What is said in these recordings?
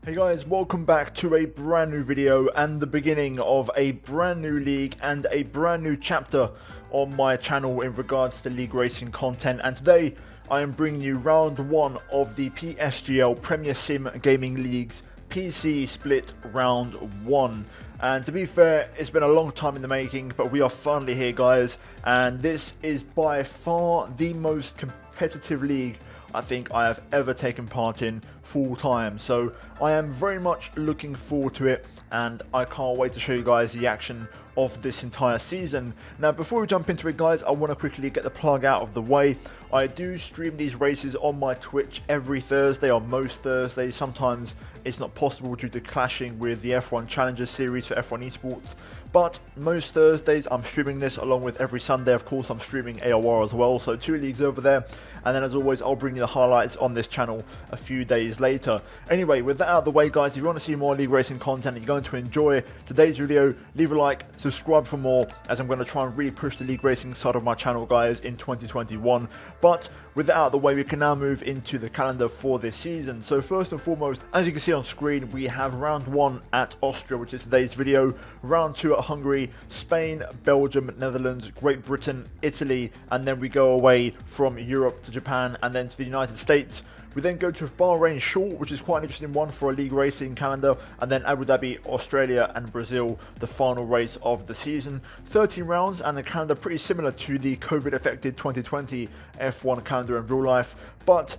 Hey guys, welcome back to a brand new video and the beginning of a brand new league and a brand new chapter on my channel in regards to league racing content. And today I am bringing you round one of the PSGL Premier Sim Gaming League's PC Split round one. And to be fair, it's been a long time in the making, but we are finally here, guys, and this is by far the most competitive league I think I have ever taken part in full time. So I am very much looking forward to it, and I can't wait to show you guys the action of this entire season. Now, before we jump into it, guys, I want to quickly get the plug out of the way. I do stream these races on my Twitch every Thursday, or most Thursdays. Sometimes it's not possible due to clashing with the F1 Challenger series for F1 Esports, but most Thursdays I'm streaming this, along with every Sunday. Of course, I'm streaming AOR as well, so 2 leagues over there, and then as always I'll bring you the highlights on this channel a few days later. Anyway, with that out of the way, guys, if you want to see more league racing content and you're going to enjoy today's video, leave a like, subscribe for more, as I'm going to try and really push the league racing side of my channel, guys, in 2021. But with that out of the way, we can now move into the calendar for this season. So first and foremost, as you can see on screen, we have round one at Austria, which is today's video, round two at Hungary, Spain, Belgium, Netherlands, Great Britain, Italy, and then we go away from Europe to Japan and then to the United States. We then go to Bahrain short, which is quite an interesting one for a league racing calendar, and then Abu Dhabi, Australia and Brazil, the final race of the season. 13 rounds, and the calendar pretty similar to the COVID affected 2020 F1 calendar in real life, but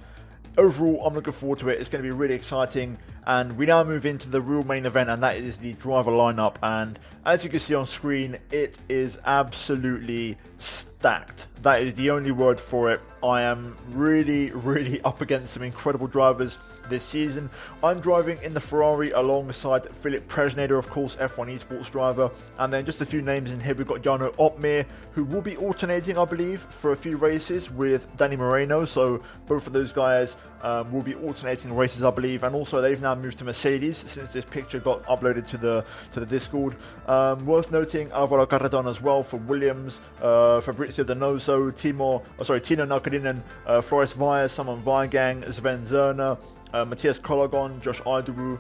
overall I'm looking forward to it. It's going to be really exciting, and we now move into the real main event, and that is the driver lineup. And as you can see on screen, it is absolutely stacked. That is the only word for it. I am really up against some incredible drivers this season. I'm driving in the Ferrari alongside Philip Presnader, of course, F1 Esports driver, and then just a few names in here. We've got Jarno Opmeer, who will be alternating, I believe, for a few races with Danny Moreno, so both of those guys will be alternating races, I believe. And also they've now moved to Mercedes since this picture got uploaded to the Discord. Worth noting, Alvaro Carradon as well for Williams, Fabrizio Donoso, Tino Nakarinen, Floris Vyers, Simon Weigang, Sven Zerner, Matthias Colagon, Josh Idowu.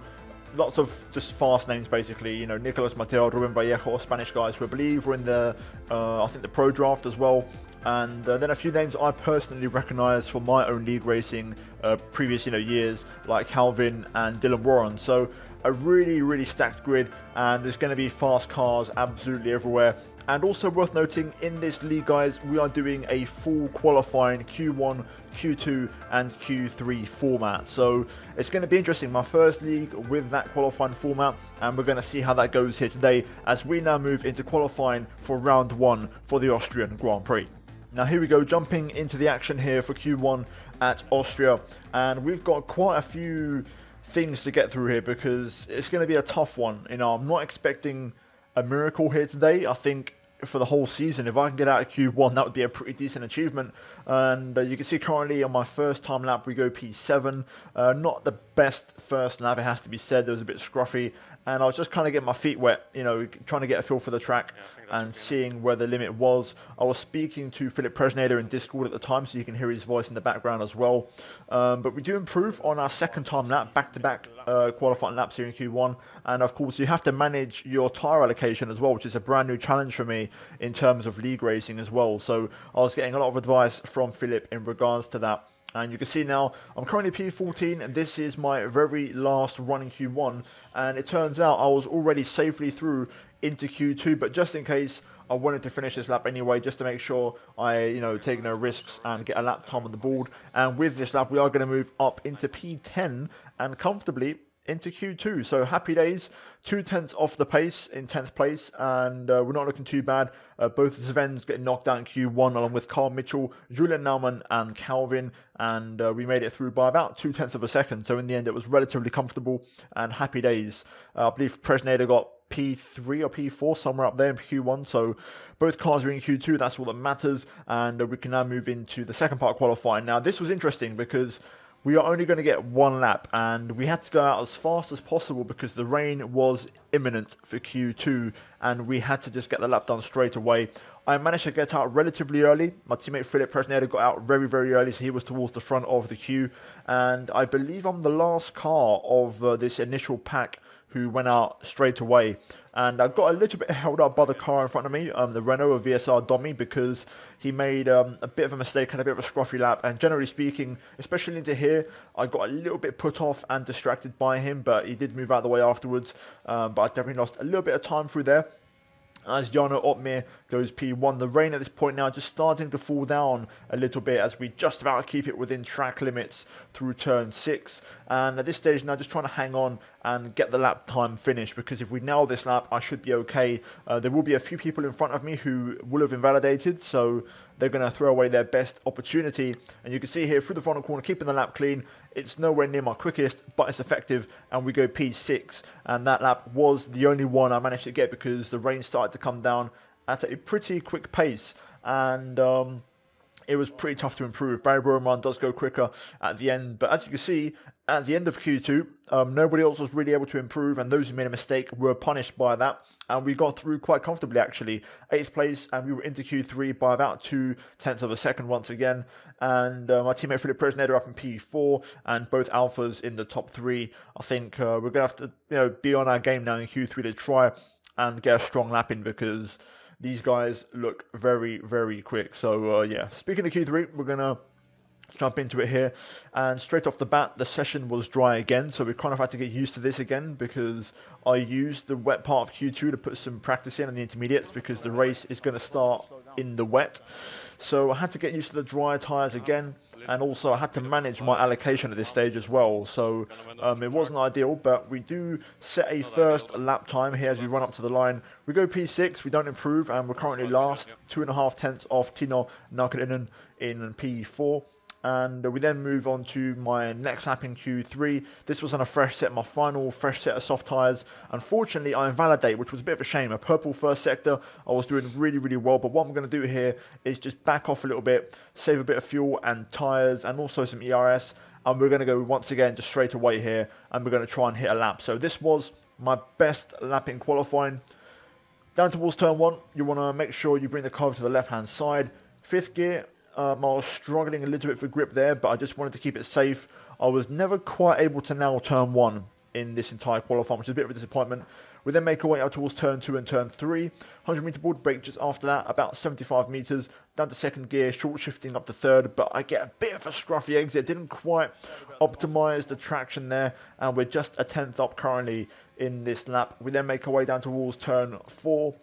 Lots of just fast names, basically. You know, Nicolas Mateo, Ruben Vallejo, Spanish guys who I believe were in the, I think the pro draft as well. And then a few names I personally recognise for my own league racing previous years, like Calvin and Dylan Warren. So a really stacked grid, and there's going to be fast cars absolutely everywhere. And also worth noting, in this league, guys, we are doing a full qualifying Q1, Q2 and Q3 format. So it's going to be interesting. My first league with that qualifying format, and we're going to see how that goes here today as we now move into qualifying for round one for the Austrian Grand Prix. Now here we go, jumping into the action here for Q1 at Austria, and we've got quite a few things to get through here because it's going to be a tough one. I'm not expecting a miracle here today. I think for the whole season, if I can get out of Q1, that would be a pretty decent achievement. And you can see currently on my first time lap we go P7. Not the best first lap, it has to be said. There was a bit scruffy, and I was just kind of getting my feet wet, trying to get a feel for the track and seeing where the limit was. I was speaking to Philip Presnader in Discord at the time, so you can hear his voice in the background as well. But we do improve on our second time lap, back-to-back qualifying laps here in Q1. And of course, you have to manage your tyre allocation as well, which is a brand new challenge for me in terms of league racing as well. So I was getting a lot of advice from Philip in regards to that. And you can see now I'm currently P14, and this is my very last run in Q1. And it turns out I was already safely through into Q2, but just in case, I wanted to finish this lap anyway, just to make sure I, take no risks and get a lap time on the board. And with this lap, we are going to move up into P10 and comfortably into Q2. So happy days, 2/10 off the pace in 10th place, and we're not looking too bad. Both Svens getting knocked out in Q1 along with Carl Mitchell, Julian Naumann and Calvin, and we made it through by about 2/10 of a second. So in the end, it was relatively comfortable and happy days. I believe Presnader got P3 or P4 somewhere up there in Q1, so both cars are in Q2. That's all that matters, and we can now move into the second part of qualifying. Now this was interesting because we are only going to get one lap, and we had to go out as fast as possible because the rain was imminent for Q2, and we had to just get the lap done straight away. I managed to get out relatively early. My teammate Philip Presneda got out very, very early, so he was towards the front of the queue. And I believe I'm the last car of this initial pack who went out straight away. And I got a little bit held up by the car in front of me, the Renault of VSR Domi, because he made a bit of a mistake and a bit of a scruffy lap. And generally speaking, especially into here, I got a little bit put off and distracted by him, but he did move out of the way afterwards. But I definitely lost a little bit of time through there. As Jarno Opmeer goes P1, the rain at this point now just starting to fall down a little bit as we just about keep it within track limits through turn 6. And at this stage now just trying to hang on and get the lap time finished, because if we nail this lap, I should be okay. There will be a few people in front of me who will have invalidated, so they're going to throw away their best opportunity. And you can see here through the final corner, keeping the lap clean. It's nowhere near my quickest, but it's effective, and we go P6. And that lap was the only one I managed to get because the rain started to come down at a pretty quick pace. And it was pretty tough to improve. Barry Roman does go quicker at the end, but as you can see, at the end of Q2, nobody else was really able to improve, and those who made a mistake were punished by that. And we got through quite comfortably, actually. 8th place, and we were into Q3 by about 0.2 of a second once again. And my teammate Philip Presneda up in P4, and both Alphas in the top 3. I think we're going to have to be on our game now in Q3 to try and get a strong lap in, because these guys look very, very quick. So, yeah, speaking of Q3, we're going to jump into it here. And straight off the bat, the session was dry again. So we kind of had to get used to this again, because I used the wet part of Q2 to put some practice in the intermediates, because the race is going to start in the wet. So I had to get used to the dry tyres again. And also I had to manage my allocation at this stage as well. So it wasn't ideal, but we do set a first lap time here as we run up to the line. We go P6, we don't improve, and we're currently last, 2.5 tenths off Tino Nakarinen in P4. And we then move on to my next lap in Q3. This was on a fresh set, my final fresh set of soft tyres. Unfortunately, I invalidate, which was a bit of a shame. A purple first sector, I was doing really, really well. But what I'm going to do here is just back off a little bit, save a bit of fuel and tyres, and also some ERS. And we're going to go once again just straight away here, and we're going to try and hit a lap. So this was my best lap in qualifying. Down towards turn 1, you want to make sure you bring the car to the left-hand side. 5th gear. I was struggling a little bit for grip there, but I just wanted to keep it safe. I was never quite able to nail turn 1 in this entire qualifying, which is a bit of a disappointment. We then make our way out towards turn 2 and turn 3. 100-meter board brake just after that, about 75 meters. Down to 2nd gear, short shifting up to 3rd, but I get a bit of a scruffy exit. Didn't quite optimize the traction there, and we're just a 10th up currently in this lap. We then make our way down towards turn 4.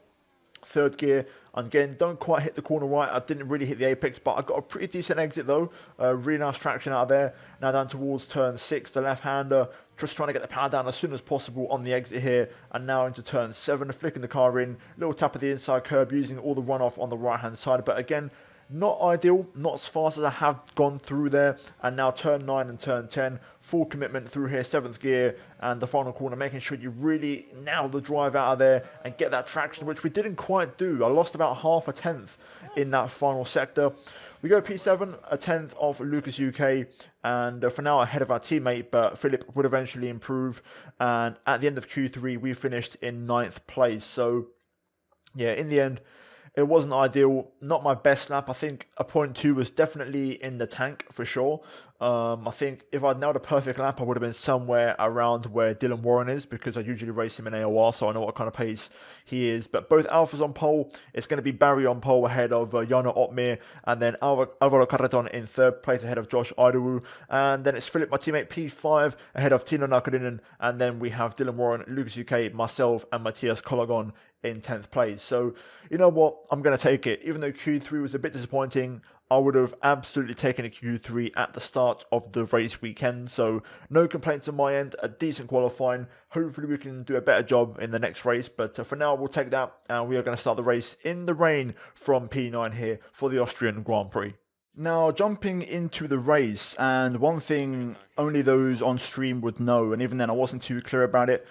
3rd gear, and again don't quite hit the corner right. I didn't really hit the apex, but I got a pretty decent exit though. Really nice traction out of there. Now down towards turn 6, the left-hander, just trying to get the power down as soon as possible on the exit here. And now into turn 7, flicking the car in, little tap of the inside curb, using all the runoff on the right-hand side, but again, not ideal, not as fast as I have gone through there. And now turn 9 and turn 10, full commitment through here, 7th gear, and the final corner, making sure you really nail the drive out of there and get that traction, which we didn't quite do. I lost about half a tenth in that final sector. We go P7, a 10th off Lucas UK, and for now ahead of our teammate, but Philip would eventually improve. And at the end of Q3, we finished in 9th place. So yeah, in the end, it wasn't ideal, not my best lap. I think a 0.2 was definitely in the tank for sure. I think if I'd nailed a perfect lap, I would have been somewhere around where Dylan Warren is, because I usually race him in AOR, so I know what kind of pace he is. But both Alphas on pole. It's going to be Barry on pole ahead of Jarno Opmeer, and then Alvaro Carreton in 3rd place ahead of Josh Idowu. And then it's Philip, my teammate, P5 ahead of Tino Nakarinen, and then we have Dylan Warren, Lucas UK, myself, and Matthias Colagon in 10th place. So, you know what? I'm going to take it. Even though Q3 was a bit disappointing, I would have absolutely taken a Q3 at the start of the race weekend. So, no complaints on my end. A decent qualifying. Hopefully, we can do a better job in the next race. But for now, we'll take that. And we are going to start the race in the rain from P9 here for the Austrian Grand Prix. Now, jumping into the race, and one thing only those on stream would know, and even then I wasn't too clear about it.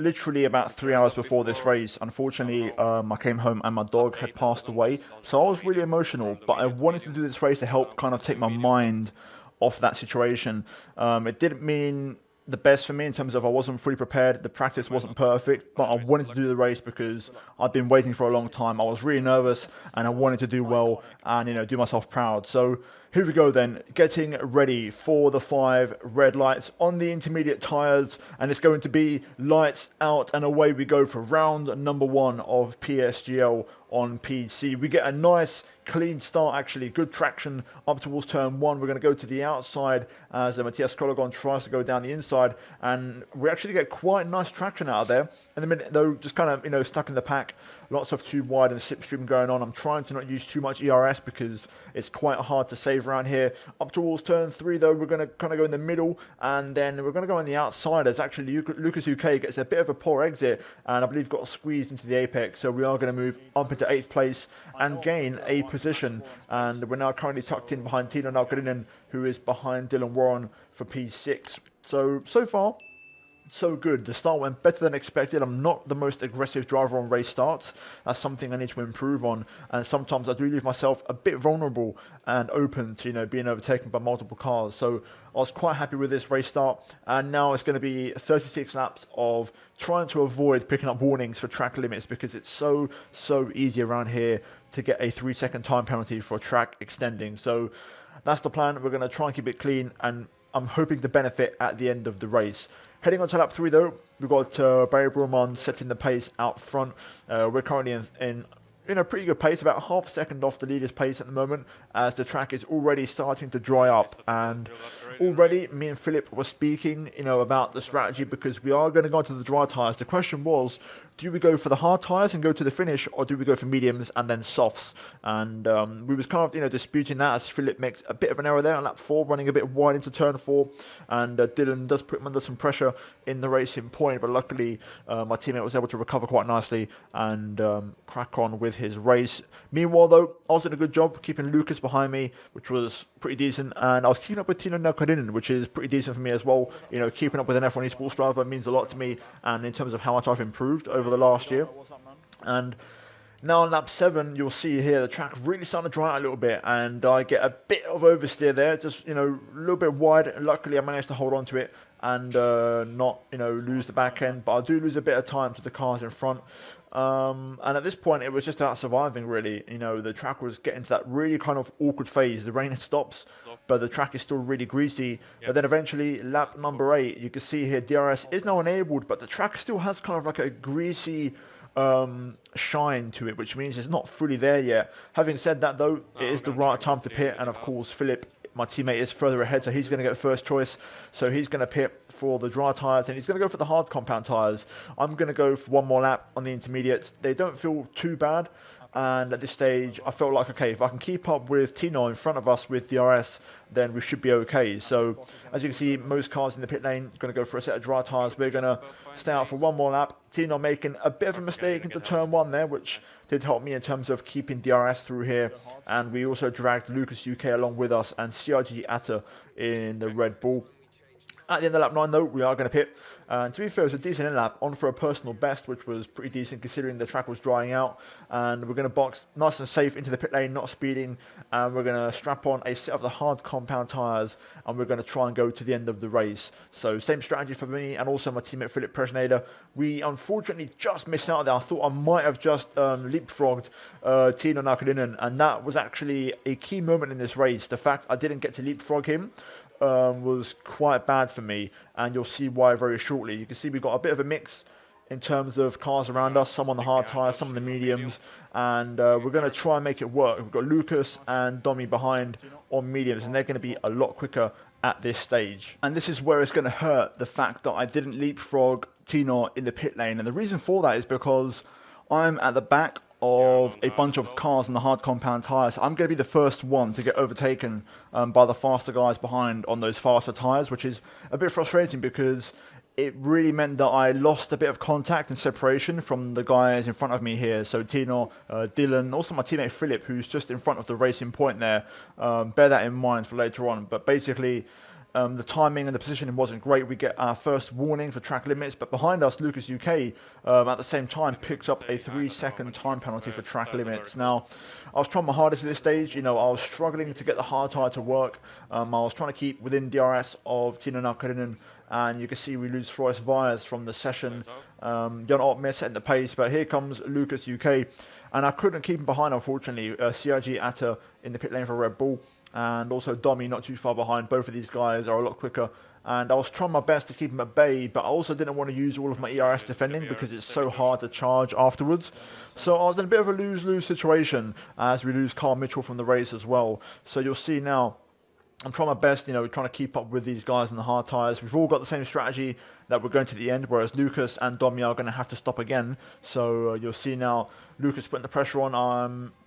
Literally about 3 hours before this race, unfortunately, I came home and my dog had passed away. So I was really emotional, but I wanted to do this race to help kind of take my mind off that situation. It didn't mean the best for me in terms of I wasn't fully prepared. The practice wasn't perfect, but I wanted to do the race because I've been waiting for a long time. I was really nervous and I wanted to do well and, you know, do myself proud. So here we go then, getting ready for the 5 red lights on the intermediate tyres, and it's going to be lights out and away we go for round number 1 of PSGL on PC. We get a nice clean start, actually good traction up towards turn 1. We're going to go to the outside as Matthias Kologon tries to go down the inside, and we actually get quite nice traction out of there. In a minute though, just kind of, you know, stuck in the pack, lots of too wide and slipstream going on. I'm trying to not use too much ERS because it's quite hard to save around here. Up towards turn 3 though, we're going to kind of go in the middle, and then we're going to go on the outside as actually Lucas UK gets a bit of a poor exit, and I believe got squeezed into the apex. So we are going to move up into 8th place and gain a position, and we're now currently tucked in behind Tino Nalkarinen, who is behind Dylan Warren for P6. So far, so good. The start went better than expected. I'm not the most aggressive driver on race starts. That's something I need to improve on, and sometimes I do leave myself a bit vulnerable and open to, you know, being overtaken by multiple cars. So I was quite happy with this race start, and now it's going to be 36 laps of trying to avoid picking up warnings for track limits, because it's so easy around here to get a 3-second time penalty for track extending. So that's the plan. We're going to try and keep it clean, and I'm hoping to benefit at the end of the race. Heading on to lap 3 though, we've got Barry Brumman setting the pace out front. We're currently in a pretty good pace, about half a second off the leader's pace at the moment, as the track is already starting to dry up. And already me and Philip were speaking, you know, about the strategy, because we are going to go to the dry tyres. The question was, do we go for the hard tyres and go to the finish, or do we go for mediums and then softs? And we was kind of, you know, disputing that, as Philip makes a bit of an error there on lap 4, running a bit wide into turn 4, and Dylan does put him under some pressure in the racing point, but luckily my teammate was able to recover quite nicely and crack on with his race. Meanwhile though, I was doing a good job keeping Lucas behind me, which was pretty decent, and I was keeping up with Tino Nalkarinen, which is pretty decent for me as well. You know, keeping up with an F1 esports driver means a lot to me, and in terms of how much I've improved over the last year. And now on lap 7, you'll see here the track really starting to dry out a little bit, and I get a bit of oversteer there, just, you know, a little bit wide. Luckily I managed to hold on to it and not, you know, lose the back end, but I do lose a bit of time to the cars in front. And at this point it was just about surviving, really. You know, the track was getting to that really kind of awkward phase. The rain stops, but the track is still really greasy. But then eventually, lap number 8, you can see here DRS is now enabled, but the track still has kind of like a greasy shine to it, which means it's not fully there yet. Having said that though, it is the right time to pit, and of course Philip, my teammate, is further ahead, so he's going to get first choice. So he's going to pit for the dry tyres, and he's going to go for the hard compound tyres. I'm going to go for one more lap on the intermediates. They don't feel too bad, and at this stage I felt like, okay, if I can keep up with Tino in front of us with DRS, then we should be okay. So as you can see, most cars in the pit lane are going to go for a set of dry tyres. We're going to stay out for one more lap. Tino making a bit of a mistake into turn 1 there, which did help me in terms of keeping DRS through here. And we also dragged Lucas UK along with us and CRG Atta in the Red Bull. At the end of lap 9 though, we are going to pit. And to be fair, it was a decent in-lap, on for a personal best, which was pretty decent considering the track was drying out. And we're going to box nice and safe into the pit lane, not speeding. And we're going to strap on a set of the hard compound tyres, and we're going to try and go to the end of the race. So same strategy for me and also my teammate Philip Presnader. We unfortunately just missed out there. I thought I might have just leapfrogged Tino Nalkarinen, and that was actually a key moment in this race. The fact I didn't get to leapfrog him was quite bad for me, and you'll see why very shortly. You can see we've got a bit of a mix in terms of cars around us, some on the hard tyres, some on the mediums, and we're going to try and make it work. We've got Lucas and Domi behind on mediums, and they're going to be a lot quicker at this stage. And this is where it's going to hurt, the fact that I didn't leapfrog Tino in the pit lane, and the reason for that is because I'm at the back of a bunch of cars in the hard compound tyres. I'm going to be the first one to get overtaken by the faster guys behind on those faster tyres, which is a bit frustrating because it really meant that I lost a bit of contact and separation from the guys in front of me here. So Tino, Dylan, also my teammate Philip, who's just in front of the racing point there. Bear that in mind for later on. But basically, The timing and the positioning wasn't great. We get our first warning for track limits, but behind us, Lucas UK at the same time picked up a 3-second time penalty for track limits. Now, I was trying my hardest at this stage. I was struggling to get the hard tyre to work. I was trying to keep within DRS of Tino Nakarinen, and you can see we lose Floris Vyers from the session. Jan Otmir setting the pace, but here comes Lucas UK, and I couldn't keep him behind, unfortunately. CIG Atta in the pit lane for Red Bull, and also Domi not too far behind. Both of these guys are a lot quicker, and I was trying my best to keep him at bay, but I also didn't want to use all of my ERS defending because it's so hard to charge afterwards. So I was in a bit of a lose-lose situation as we lose Carl Mitchell from the race as well. So you'll see now, I'm trying my best, trying to keep up with these guys in the hard tyres. We've all got the same strategy that we're going to the end, whereas Lucas and Domi are going to have to stop again. So you'll see now Lucas putting the pressure on.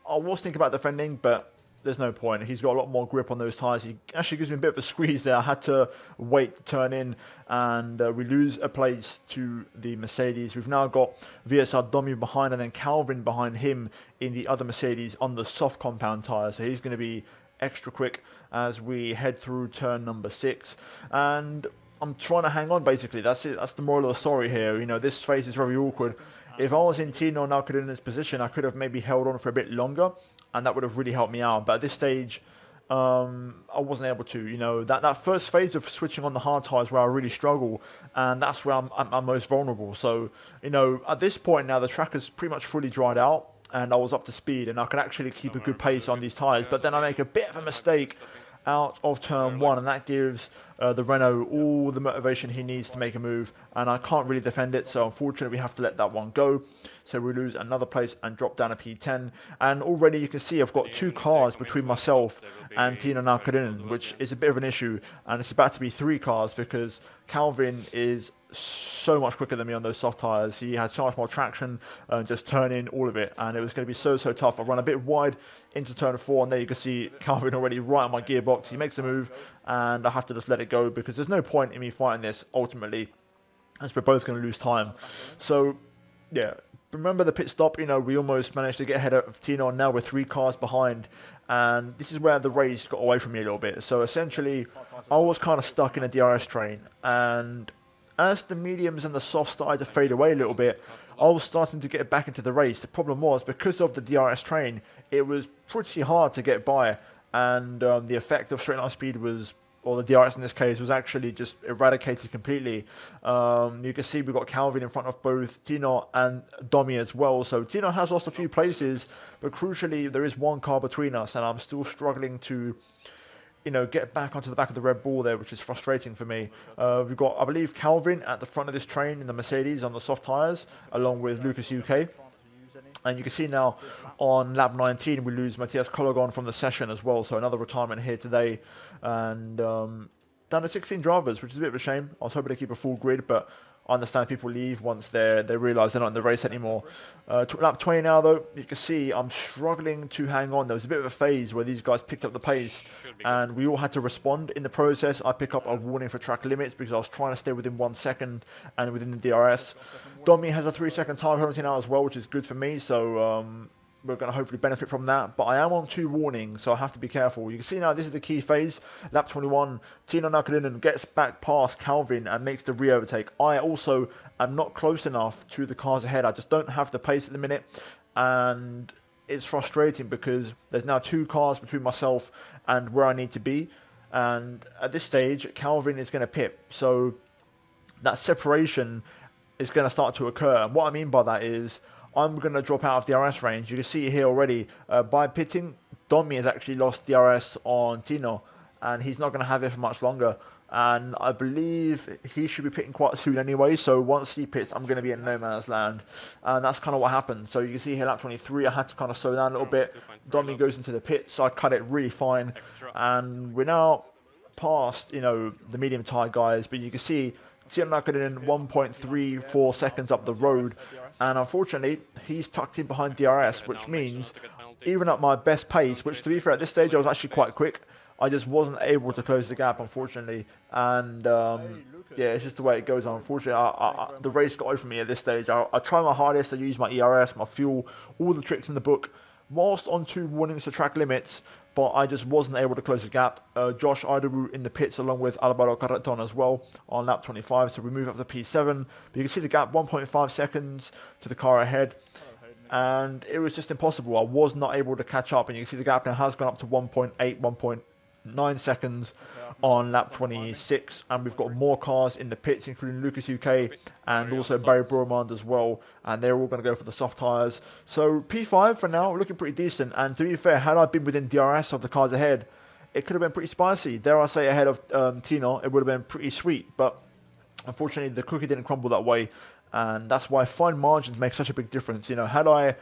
I was thinking about defending, but there's no point. He's got a lot more grip on those tyres. He actually gives me a bit of a squeeze there. I had to wait to turn in, and we lose a place to the Mercedes. We've now got VSR Domi behind, and then Calvin behind him in the other Mercedes on the soft compound tyre. So he's going to be extra quick as we head through turn number 6, and I'm trying to hang on. Basically, that's it. That's the moral of the story here. This phase is very awkward. If I was in Tino Nakarинen's position, I could have maybe held on for a bit longer, and that would have really helped me out. But at this stage, I wasn't able to. That first phase of switching on the hard tyres where I really struggle, and that's where I'm most vulnerable. So at this point now, the track is pretty much fully dried out, and I was up to speed, and I could actually keep a good pace on these tyres. But then I make a bit of a mistake out of turn 1, and that gives the Renault all the motivation he needs to make a move, and I can't really defend it, so unfortunately we have to let that one go. So we lose another place and drop down to P10, and already you can see I've got 2 cars between myself and Tino Nakarinen, which is a bit of an issue, and it's about to be 3 cars because Calvin is so much quicker than me on those soft tyres. He had so much more traction, just turn in all of it, and it was going to be so tough. I run a bit wide into turn 4, and there you can see Calvin already right on my gearbox. He makes a move, and I have to just let it go because there's no point in me fighting this ultimately, as we're both going to lose time. So yeah, remember the pit stop. We almost managed to get ahead of Tino, and now we're 3 cars behind, and this is where the race got away from me a little bit. So essentially I was kind of stuck in a DRS train, and as the mediums and the softs started to fade away a little bit, I was starting to get back into the race. The problem was, because of the DRS train, it was pretty hard to get by, and the effect of straight line speed was, or the DRS in this case, was actually just eradicated completely. You can see we've got Calvin in front of both Tino and Domi as well. So Tino has lost a few places, but crucially there is 1 car between us, and I'm still struggling to get back onto the back of the Red Bull there, which is frustrating for me. We've got, I believe, Calvin at the front of this train in the Mercedes on the soft tyres, along with Lucas UK. And you can see now on lap 19, we lose Matthias Kologon from the session as well. So another retirement here today. And down to 16 drivers, which is a bit of a shame. I was hoping to keep a full grid, but I understand people leave once they realise they're not in the race anymore. Lap 20 now, though, you can see I'm struggling to hang on. There was a bit of a phase where these guys picked up the pace, and we all had to respond. In the process, I pick up a warning for track limits because I was trying to stay within 1 second and within the DRS. Domi has a 3-second time penalty now as well, which is good for me. So we're going to hopefully benefit from that, but I am on 2 warnings, so I have to be careful. You can see now this is the key phase. Lap 21, Tino Nakarinen gets back past Calvin and makes the re-overtake. I also am not close enough to the cars ahead. I just don't have the pace at the minute, and it's frustrating because there's now 2 cars between myself and where I need to be, and at this stage Calvin is going to pit, so that separation is going to start to occur. And what I mean by that is I'm going to drop out of DRS range. You can see here already, by pitting, Domi has actually lost DRS on Tino, and he's not going to have it for much longer. And I believe he should be pitting quite soon anyway, so once he pits, I'm going to be in no man's land. And that's kind of what happened. So you can see here, lap 23, I had to kind of slow down a little bit. Domi goes into the pits, so I cut it really fine. And we're now past, the medium tyre guys, but you can see Tino Nakarinen 1.34 seconds up the road, and unfortunately he's tucked in behind DRS, which means even at my best pace, which to be fair at this stage I was actually quite quick, I just wasn't able to close the gap, unfortunately. And yeah, it's just the way it goes. Unfortunately, the race got away from me at this stage. I try my hardest to use my ERS, my fuel, all the tricks in the book, whilst on 2 warnings to track limits, but I just wasn't able to close the gap. Josh Idowu in the pits along with Alvaro Carreton as well on lap 25, so we move up to P7. But you can see the gap, 1.5 seconds to the car ahead, and it was just impossible. I was not able to catch up, and you can see the gap now has gone up to 1.8, 1.9 seconds on lap 26, and we've got more cars in the pits, including Lucas UK and also Barry Bromand as well, and they're all going to go for the soft tyres. So P5 for now, looking pretty decent, and to be fair, had I been within DRS of the cars ahead, it could have been pretty spicy. Dare I say, ahead of Tino, it would have been pretty sweet, but unfortunately the cookie didn't crumble that way, and that's why fine margins make such a big difference. You know, had I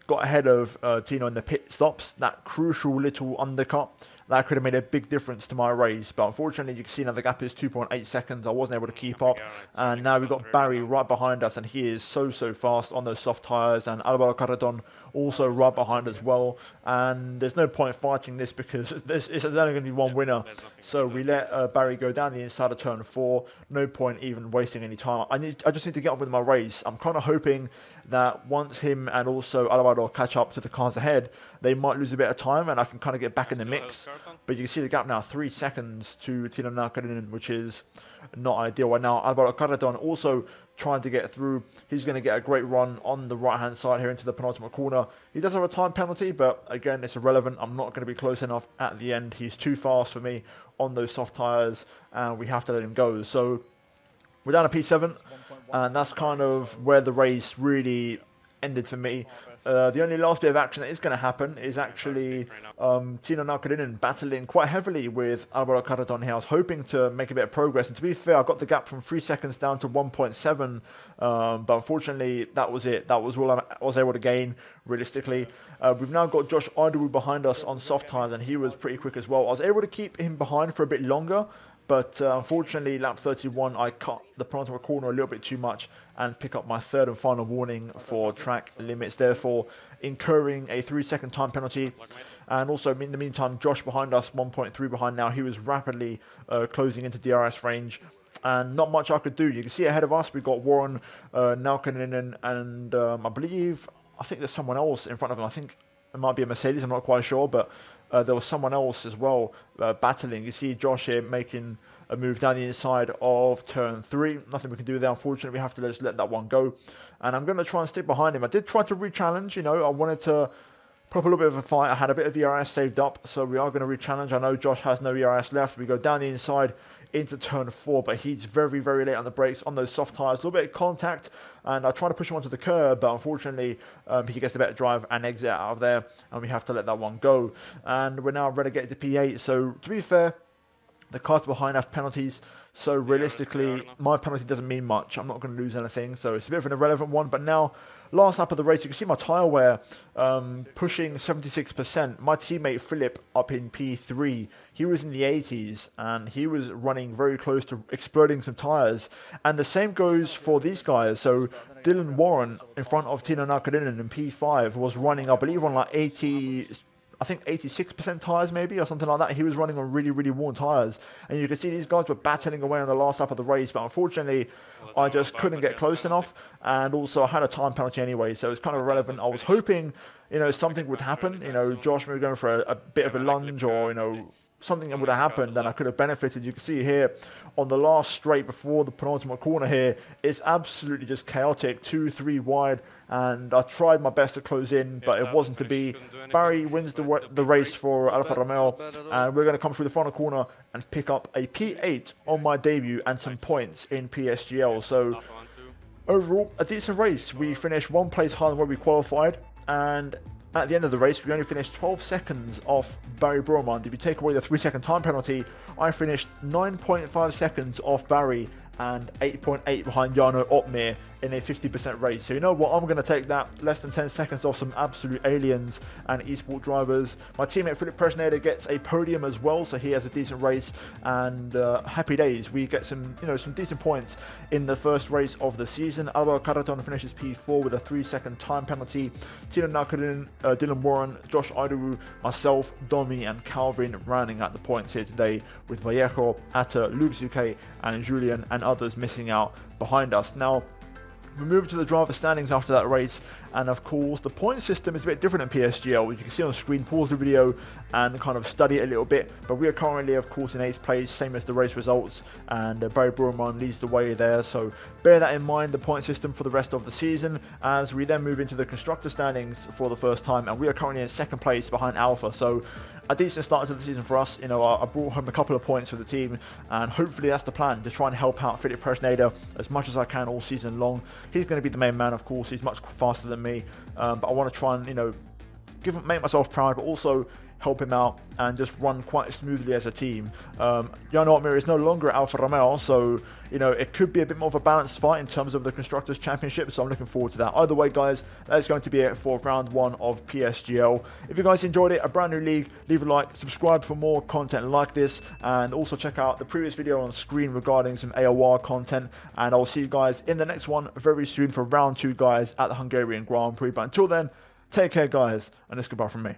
got ahead of Tino in the pit stops, that crucial little undercut, that could have made a big difference to my race. But unfortunately, you can see now the gap is 2.8 seconds. I wasn't able to keep up. And now we've got Barry right behind us, and he is so fast on those soft tyres. And Alvaro Carreton also right behind as well. And there's no point fighting this because it's only going to be one winner. So we let Barry go down the inside of turn 4. No point even wasting any time. I just need to get on with my race. I'm kind of hoping that once him and also Alvaro catch up to the cars ahead, they might lose a bit of time and I can kind of get back in the mix. But you can see the gap now, 3 seconds to Tino Nakarinen, which is not ideal right now. Alvaro Carreton also trying to get through. He's going to get a great run on the right-hand side here into the penultimate corner. He does have a time penalty, but again, it's irrelevant. I'm not going to be close enough at the end. He's too fast for me on those soft tyres, and we have to let him go. So we're down to P7, and that's kind of where the race really ended for me. The only last bit of action that is going to happen is actually Tino Nakarinen battling quite heavily with Alvaro Carreton here. I was hoping to make a bit of progress, and to be fair, I got the gap from 3 seconds down to 1.7, but unfortunately that was it. That was all I was able to gain realistically. We've now got Josh Idowu behind us on soft tyres, and he was pretty quick as well. I was able to keep him behind for a bit longer, but unfortunately, lap 31, I cut the penultimate corner a little bit too much and pick up my third and final warning for track limits, therefore incurring a 3-second time penalty. And also, in the meantime, Josh behind us, 1.3 behind now. He was rapidly closing into DRS range, and not much I could do. You can see ahead of us, we've got Warren, Naukkanen, and I think there's someone else in front of him. I think it might be a Mercedes, I'm not quite sure, but there was someone else as well battling. You see Josh here making a move down the inside of turn 3. Nothing we can do there, unfortunately. We have to just let that one go. And I'm going to try and stick behind him. I did try to re-challenge, you know. I wanted to put up a little bit of a fight. I had a bit of ERS saved up, so we are going to re-challenge. I know Josh has no ERS left. We go down the inside into turn 4, but he's very late on the brakes on those soft tyres. A little bit of contact, and I try to push him onto the curb, but unfortunately he gets a better drive and exit out of there, and we have to let that one go. And we're now relegated to P8, so to be fair, the cars behind have penalties, so realistically my penalty doesn't mean much. I'm not going to lose anything, so it's a bit of an irrelevant one. But now, last lap of the race, you can see my tyre wear pushing 76%. My teammate Philip up in P3, he was in the 80s, and he was running very close to exploding some tyres. And the same goes for these guys. So Dylan Warren in front of Tino Nakarinen in P5 was running, I believe, on like 86% tyres maybe, or something like that. He was running on really worn tyres, and you can see these guys were battling away on the last lap of the race, but unfortunately I just couldn't get close enough, and also I had a time penalty anyway, so it's kind of irrelevant. I was hoping, you know, something would happen, you know, Josh maybe going for a bit of a lunge, or, you know, something that would have happened, then I could have benefited. You can see here on the last straight before the penultimate corner here, it's absolutely just chaotic, 2-3 wide, and I tried my best to close in, but it wasn't to be. Barry wins the race for Alfa Romeo, and we're going to come through the final corner and pick up a P8 on my debut and some points in PSGL. So overall, a decent race. We finished 1 place higher than where we qualified, and at the end of the race, we only finished 12 seconds off Barry Bromand. If you take away the 3-second time penalty, I finished 9.5 seconds off Barry and 8.8 behind Jarno Opmeer in a 50% race. So you know what, I'm going to take that, less than 10 seconds off some absolute aliens and esport drivers. My teammate Philip Presnader gets a podium as well, so he has a decent race, and happy days. We get some, you know, some decent points in the first race of the season. Alvaro Carreton finishes P4 with a 3-second time penalty. Tino Nakarinen, Dylan Warren, Josh Idowu, myself, Domi and Calvin rounding out the points here today, with Vallejo, Atta, Lucas UK and Julian and others missing out behind us. Now, we move to the driver standings after that race, and of course the point system is a bit different in PSGL. You can see on screen, pause the video and kind of study it a little bit, but we are currently of course in 8th place, same as the race results, and Barry Broman leads the way there, so bear that in mind, the point system for the rest of the season, as we then move into the constructor standings for the first time, and we are currently in 2nd place behind Alpha, so a decent start to the season for us. You know, I brought home a couple of points for the team, and hopefully that's the plan, to try and help out Philip Presneder as much as I can all season long. He's going to be the main man, of course. He's much faster than me, but I want to try and, you know, make myself proud, but also help him out and just run quite smoothly as a team. Jan Otmir is no longer at Alfa Romeo, so you know it could be a bit more of a balanced fight in terms of the Constructors' Championship, so I'm looking forward to that. Either way, guys, that's going to be it for round 1 of PSGL. If you guys enjoyed it, a brand new league, leave a like, subscribe for more content like this, and also check out the previous video on screen regarding some AOR content, and I'll see you guys in the next one very soon for round 2, guys, at the Hungarian Grand Prix. But until then, take care, guys, and it's goodbye from me.